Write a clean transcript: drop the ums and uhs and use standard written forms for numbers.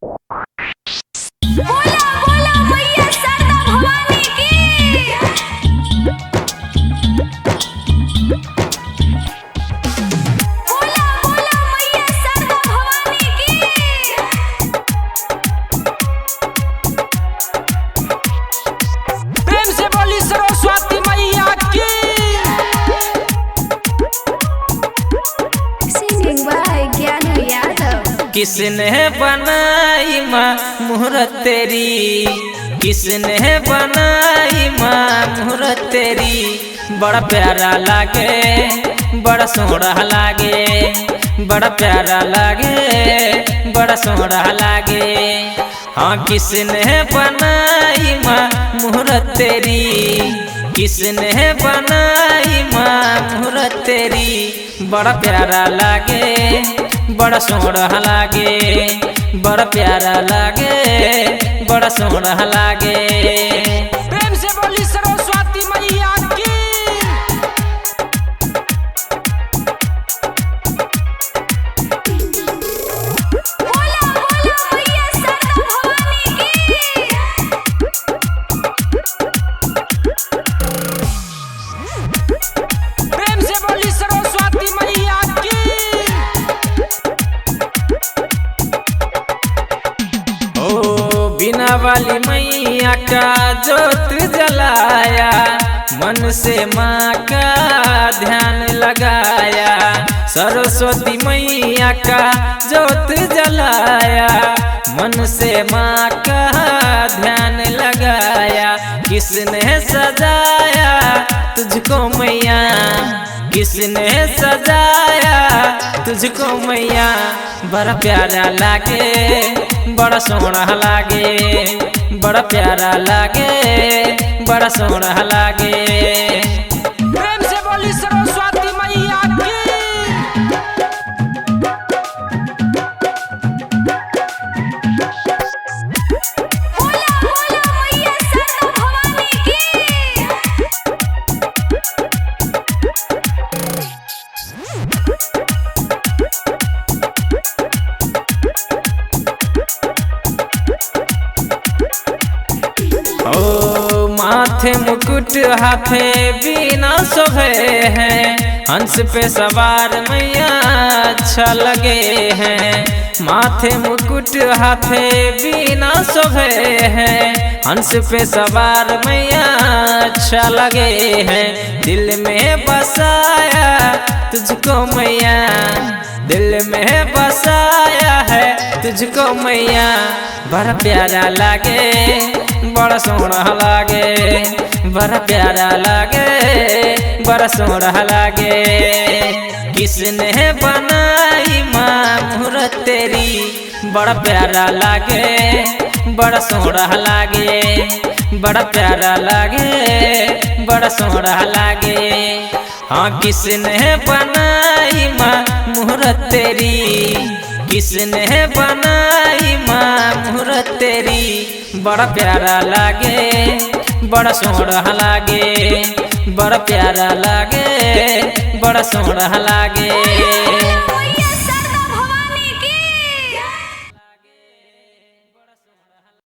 बोला बोला मैया शारदा भवानी की। बोला बोला मैया शारदा भवानी की। प्रेम से बोली सरस्वती मैया की। सिंगिंग बाय ज्ञान यादव। किसने बनाई माँ मूरत तेरी, किसने बनाई माँ मूरत तेरी। बड़ा प्यारा लागे, बड़ा सोहरा लागे, बड़ा प्यारा लागे, बड़ा सोहरा लागे। हाँ किसने बनाई माँ मूरत तेरी, किसने बनाई माँ मूरत तेरी। बड़ा प्यारा लागे, बड़ा सोहरा लागे, बड़ा प्यारा लागे, बड़ा सोहरा लागे। प्रेम से बोली सरस्वती मैया की। बोला बोला मैया शारदा भवानी की। प्रेम से बोली सरस्वती मैया की। ओ बिना वाली मैया का जोत जलाया, मन से माँ का ध्यान लगाया। सरस्वती मैया का जोत जलाया, मन से माँ का ध्यान लगाया। किसने सजाया तुझको मैया, किसने सजाया तुझको मैया। बड़ा प्यारा लागे, बड़ा सोहरा लागे, बड़ा प्यारा लागे, बड़ा सोहरा लागे। प्रेम से बोली सरस्वती मैया की। बोला बोला मैया शारदा भवानी की। ओ माथे मुकुट हाथे बीना शोभे हैं, हंस पे सवार मैया अच्छा लगे हैं। माथे मुकुट हाथे बीना शोभे हैं, हंस पे सवार मैया अच्छा लगे हैं। दिल में बसाया तुझको मैया, दिल में बसाया है तुझको मैया। बड़ा प्यारा लागे, बड़ा सोहरा लागे, बड़ा प्यारा लागे, बड़ा सोहरा लागे। किसने बनाई माँ मूरत तेरी। बड़ा प्यारा लागे, बड़ा सोहरा लागे, बड़ा प्यारा लागे, बड़ा सोहरा लागे। हाँ किसने बनाई माँ मूरत तेरी, किसने बनाई माँ मूरत तेरी। बड़ा प्यारा लागे, बड़ा सोहरा लागे, बड़ा प्यारा लागे, बड़ा सोहरा लागे।